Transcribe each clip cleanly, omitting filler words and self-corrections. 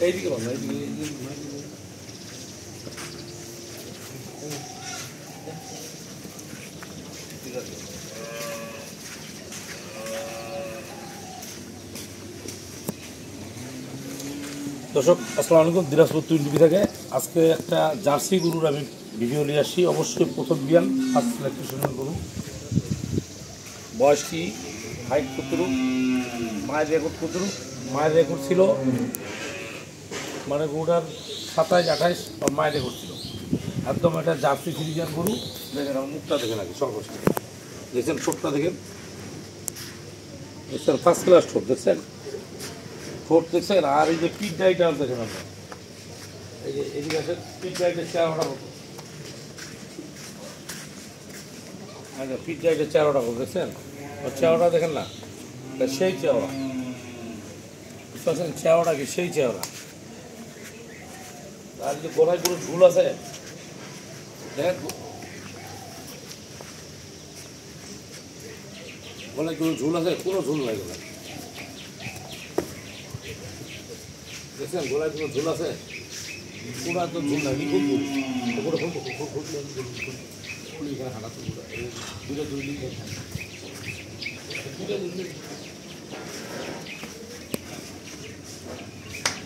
এইদিকে বাবা, এইদিকে ঠিক আছে। দর্শক আসসালামু আলাইকুম, দিনাজপুর টিভি থেকে আজকে একটা জার্সি গরুর আমি ভিডিও নিয়ে আসি। অবশ্যই প্রথম বিয়ান, ফার্স্ট সিলেকশনের গরু। বয়স কি, হাইট কতটুকু, মায়ের রেকর্ড কতটুকু? মায়ের রেকর্ড ছিল মানে গরুটার 27-28 মায়ের রেকর্ড ছিল। একদম একটা জার্সি ফ্রিজিয়ান গরু। দেখেন আমার মুখটা দেখেন আগে, সর্বশেষ দেখছেন, ঠোঁটটা দেখেন, দেখছেন ফার্স্ট ক্লাস ঠোঁট, দেখছেন ঠোঁট দেখছেন। আর এই যে পিঠ ডাইটা দেখেন আপনার, এই যে এদিকে আছে পিঠ ডাইটের চেহারাটা কত, আচ্ছা পিঠ ডাইটের চেহারাটা কত দেখছেন, ওর চেহারাটা দেখেন না, সেই চেহারা বুঝতে পারছেন, চেহারাটা কি সেই চেহারা। আর যে গোড়ায় কোনো ঝুল আছে দেখেন, গোড়ায় কোনো ঝুল আছে, কোনো ঝুল নাই গোড়ায়, দেখছেন গোড়ায় কোনো ঝুল আছে, পুরা তো ঝুল নাই, নিখুঁত ঝুল।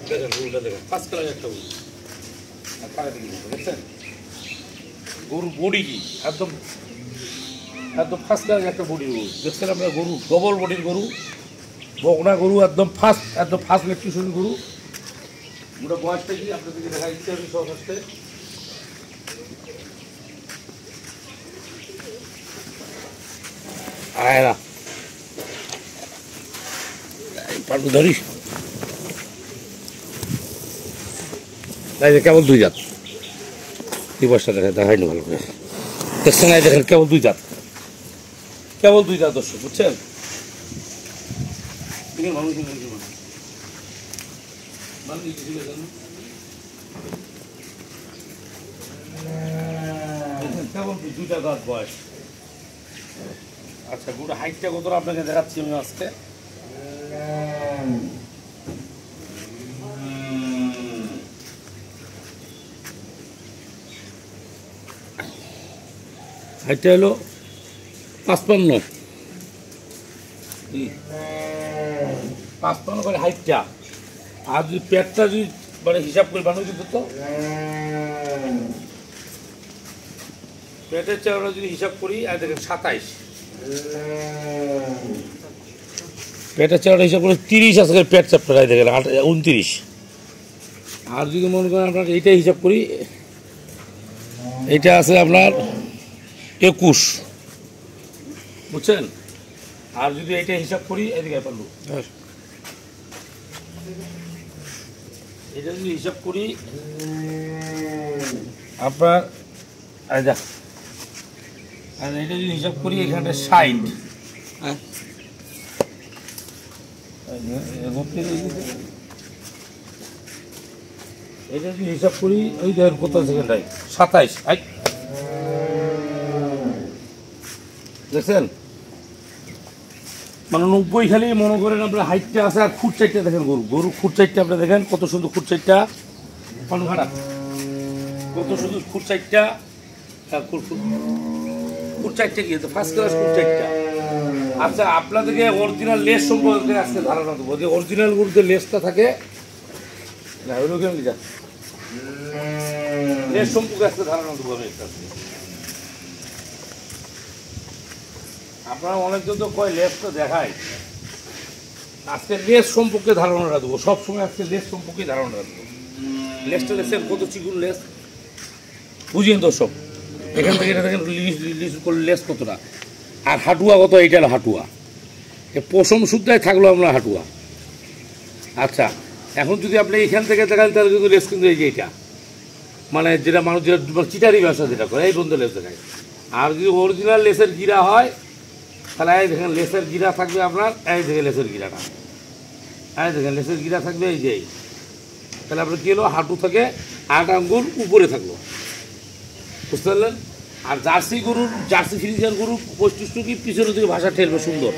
দেখেন গরুটা দেখেন, ফার্স্ট ক্লাস একটা গরু। দেখছেন গরুর বডি কি, একদম একদম ফার্স্ট ক্লাস একটা বডির গরু। দেখছেন আপনার গরু ডবল বডির গরু, বকনা গরু, একদম ফার্স্ট ইলেকট্রিশিয়ান গরু। ওটা বয়সটা কি আপনাদেরকে দেখা দিচ্ছে আমি সহস্তে। আয়রা পারবো ধরিস তাই কেবল দুই জাত, এই বয়সটা দেখাই না ভালো করে। দেখছেন এই দেখেন কেবল দুই জাত, কেবল দুই জাত দর্শক, বুঝছেন। কেবল দুইটা দাঁত বয়স। আচ্ছা গরুর হাইটটা কতটা আপনাকে দেখাচ্ছি আমি আজকে। হাইটটা হলো 55 করে হাইটটা। আর যদি পেটটা যদি মানে হিসাব করে বানানো যেত, তো পেটের চাওড়া যদি হিসাব করি, আর দেখেন 27, পেটের চাওড়া হিসাব করে 30 আছে পেট চ্যাপ্টার, দেখেন 29। আর যদি মনে করেন আপনার এইটাই হিসাব করি, এইটা আছে আপনার 21, বুঝছেন। আর যদি এইটা হিসাব করি, এদিকে পারলু, এটা যদি হিসাব করি আপনার, আর এটা যদি হিসাব করি এখানে 60, এটা যদি হিসাব করি ওই দেখেন কত সেকেন্ডায় 27, দেখছেন মানে 90 খালি মনে করেন আপনার হাইটটা আছে। আর ফুট চাইটটা দেখেন গরু ফুট চাইটটা আপনি দেখেন কত সুন্দর ফুট চাইটটা, খারাপ কত সুন্দর ফুট চাইটটা, ফুট চাইটটা কি ফার্স্ট ক্লাস ফুট চাইটটা। আচ্ছা আপনাদেরকে অরিজিনাল লেস সম্পর্কে আজকে ধারণা দেবো, যে অরিজিনাল গরুতে লেসটা থাকে না, ওই রকম লেস সম্পর্কে আজকে ধারণা দেবো আমি। আপনারা অনেকজন তো কয় লেস তো দেখায়, আজকে লেস সম্পর্কে ধারণাটা দেবো। সবসময় আজকে লেস সম্পর্কে ধারণাটা দেবো। লেসটা দেখছেন কত চিকুন লেস, বুঝিয়েন দর্শক। এখান থেকে এটা দেখেন রিলিজ করলে লেস কতটা, আর হাঁটুয়া কত, এইটা হাঁটুয়া, পশম শুদ্ধায় থাকলো আমরা হাঁটুয়া। আচ্ছা এখন যদি আপনি এখান থেকে দেখান তাহলে কিন্তু লেস কিন্তু এই যে এইটা মানে যেটা মানুষ যেটা চিটারি ব্যবসা যেটা করে, এই বন্ধু লেস দেখায়। আর যদি অরিজিনাল লেসের গিরা হয় তাহলে এই দেখেন লেসের গিরা থাকবে আপনার, এই দেখে লেসের গিরাটা হ্যাঁ দেখেন লেসের গিরা থাকবে এই যে, তাহলে আপনার কী হলো, হাঁটু থেকে 8 আঙ্গুল উপরে থাকলো, বুঝতে পারলেন। আর জার্সি ফ্রিজিয়ান গরুর বৈশিষ্ট্য কি, পিছনের দিকে ভাষা ঠেলবে সুন্দর।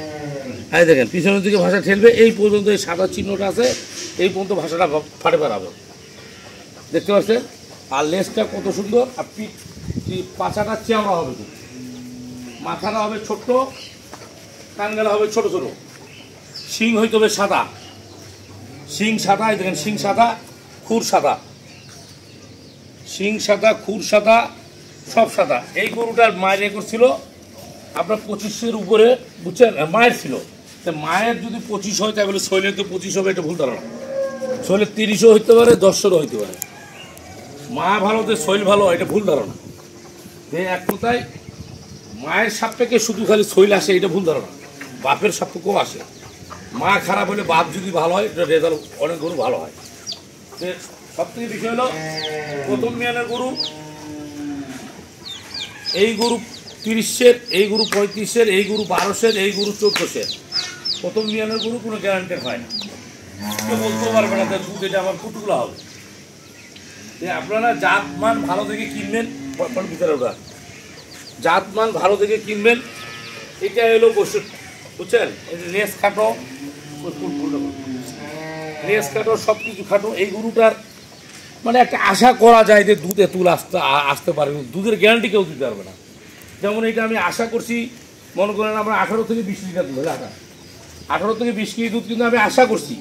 হ্যাঁ দেখেন পিছনের দিকে ভাষা ঠেলবে, এই পর্যন্ত এই সাদা চিহ্নটা আছে, এই পর্যন্ত ভাষাটা ফাটে বেড়াবে, দেখতে পাচ্ছেন। আর লেজটা কত সুন্দর, আর পাছাটা চেওড়া হবে, মাথাটা হবে ছোট্ট, কানগালা হবে ছোট ছোট, শিং হইতে হবে সাদা, শিং সাদা, এই দেখেন শিং সাদা, খুর সাদা, শিং সাদা, খুর সাদা, সব সাদা। এই গরুটার মায়ের রেকর্ড ছিল আপনার 25-এর উপরে, বুঝছেন, মায়ের ছিল। তো মায়ের যদি 25 হয় তাহলে শৈলের তো 25 হবে, এটা ভুল ধারণা। শৈলের 30ও হইতে পারে, 10-এরও হইতে পারে। মা ভালো তো শৈল ভালো, এটা ভুল ধারণা। এক কথায় মায়ের সাপেক্ষে শুধু খালি শৈল আসে, এটা ভুল ধারণা। বাপের সাপেক্ষেও আসে। মা খারাপ হলে বাপ যদি ভালো হয়, এটা রেজাল্ট অনেক গরু ভালো হয়। সব থেকে বিষয় হলো প্রথম মিয়ানের গরু, এই গরু 30-এর, এই গরু 35-এর, এই গরু 12-এর, এই গরু 14-এর। প্রথম মিয়ানের গরু কোনো গ্যারান্টি হয় না, কেউ বলতে পারবে না দুধ এটা আমার কুটুগুলো হবে। আপনারা জাতমান ভালো দেখে কিনবেন, ভিতরে ওটা জাতমান ভালো দেখে কিনবেন, এটা হলো বৈশিষ্ট্য, বুঝছেন। লেস খাটো, লেস খাটো, সব কিছু খাটো। এই গরুটার মানে একটা আশা করা যায় যে দুধে তুল আসতে পারবে, দুধের গ্যারান্টি কেউ দিতে পারবে না। যেমন এটা আমি আশা করছি, মনে করেন আমরা 18 থেকে 20 লিটার দুধ, 18 থেকে 20 কেজি দুধ কিন্তু আমি আশা করছি,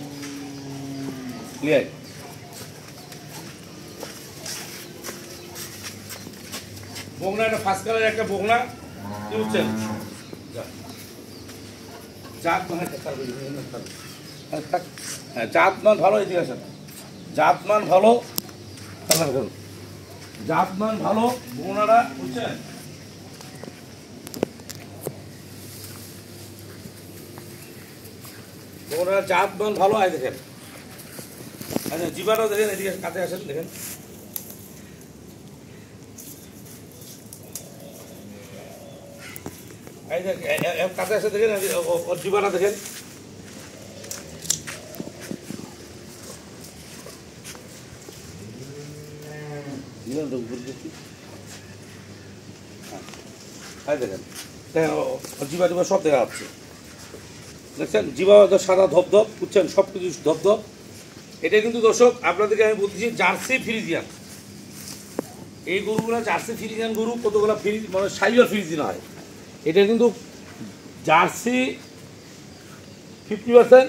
ক্লিয়ার। বগনা, একটা ফার্স্ট কালার একটা বগনা, কি বুঝছেন, জাতমান ভালো, এদিকে আসেন, জাতমান ভালো, জাতমান ভালো বগনাটা, বুঝছেন। বগনার জাতমান ভালো, আয় দেখেন। আচ্ছা জিবাটাও দেখেন, এদিকে কাছে আসেন, দেখেন কাছে আসে, দেখেন ওর জিবাটা দেখেন। দেখেন জিবা টিবা সব দেখা যাচ্ছে, দেখছেন জিবা সাদা ধপধপ, বুঝছেন, সব কিছু ধপধপ। এটা কিন্তু দর্শক আপনাদেরকে আমি বলতেছি জার্সি ফ্রিজিয়ান, এই গরুগুলো জার্সি ফ্রিজিয়ান গরু, কতগুলো মানে সাইবার ফ্রিজিয়ান হয়। এটা কিন্তু জার্সি 50%,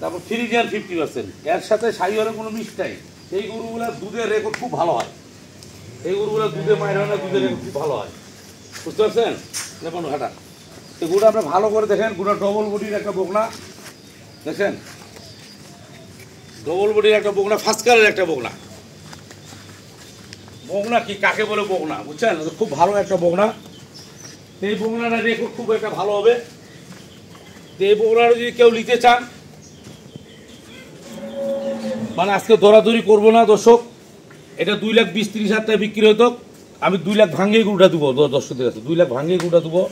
তারপর ফ্রিজিয়ান 50%, এর সাথে সাইবারের কোনো মিক্স নাই। এই গরুগুলোর দুধের রেকর্ড খুব ভালো হয়, এই গরুগুলো দুধে মায়ের হয় না, দুধের রেকর্ড খুব ভালো হয়, বুঝতে পারছেন। দেখুন ঘাটা, এই গরুটা আপনার ভালো করে দেখেন, গরুটা ডবল বডির একটা বকনা, দেখেন ডবল বডির একটা বকনা, ফার্স্ট কালারের একটা বকনা। বকনা কি কাকে বলে বকনা, বুঝছেন, খুব ভালো একটা বকনা। এই বকনাটা রেকর্ড খুব একটা ভালো হবে। এই বকনাটা যদি কেউ নিতে চান, মানে আজকে দরাদরি করবো না দর্শক, এটা 2,20,30,000 টাকা বিক্রি হতো, আমি 2 লাখ ভাঙিয়ে গরুটা দেবো দর্শকদের কাছে, 2 লাখ ভাঙিয়ে গরুটা দেবো।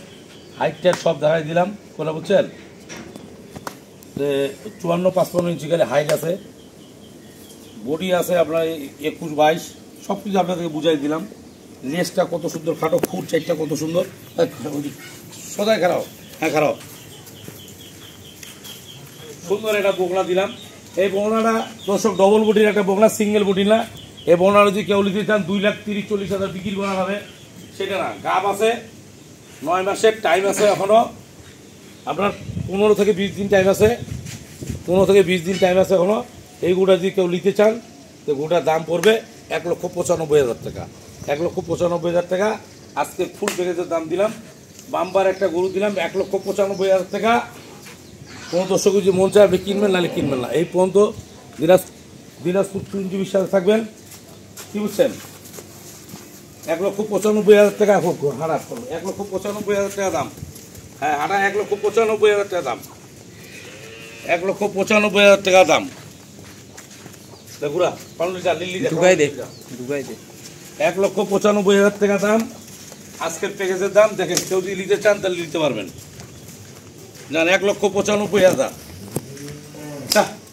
হাইট টাইট সব দেখাই দিলাম, কথা বুঝছেন। 54-55 ইঞ্চি খালি হাইট আছে, বডি আছে আপনার 21-22, সব কিছু আপনাদেরকে বুঝাই দিলাম। লেজটা কত সুন্দর খাটো, ফুট চাইটটা কত সুন্দর, সদাই খারাপ, হ্যাঁ খারাপ, সুন্দর একটা বকনা দিলাম। এই বকনাটা দর্শক ডবল বডির একটা বকনা, সিঙ্গেল বডি না। এই বকনাটা যদি কেউ নিতে চান 2,30,40,000 বিক্রি করা হবে, সেটা না। গাব আছে, 9 মাসের টাইম আছে এখনও, আপনার 15 থেকে 20 দিন টাইম আছে, 15 থেকে 20 দিন টাইম আছে এখনও। এই গরুটা যদি কেউ নিতে চান, তো গরুটার দাম পড়বে 1,95,000 টাকা, 1,95,000 টাকা। আজকে ফুল প্যাকেজের দাম দিলাম, বাম্বার একটা গরু দিলাম 1,95,000 টাকা। কোনো দর্শক যদি মন চায় আপনি কিনবেন, নাহলে কিনবেন না। এই পর্যন্ত দিনাজপুর টুইনটি বিশ্বাস থাকবেন, কি বুঝছেন। 1,95,000 টাকা হারাপ করবো, 1,95,000 টাকা দাম, হ্যাঁ হাঁটা 1,95,000 টাকা দাম, 1,95,000 টাকা দাম। ঘুরা ঢুকাই দে, 1,95,000 টাকা দাম আজকের প্যাকেজের দাম। দেখেন কেউ যদি নিতে চান তাহলে নিতে পারবেন, জান 1,95,000। না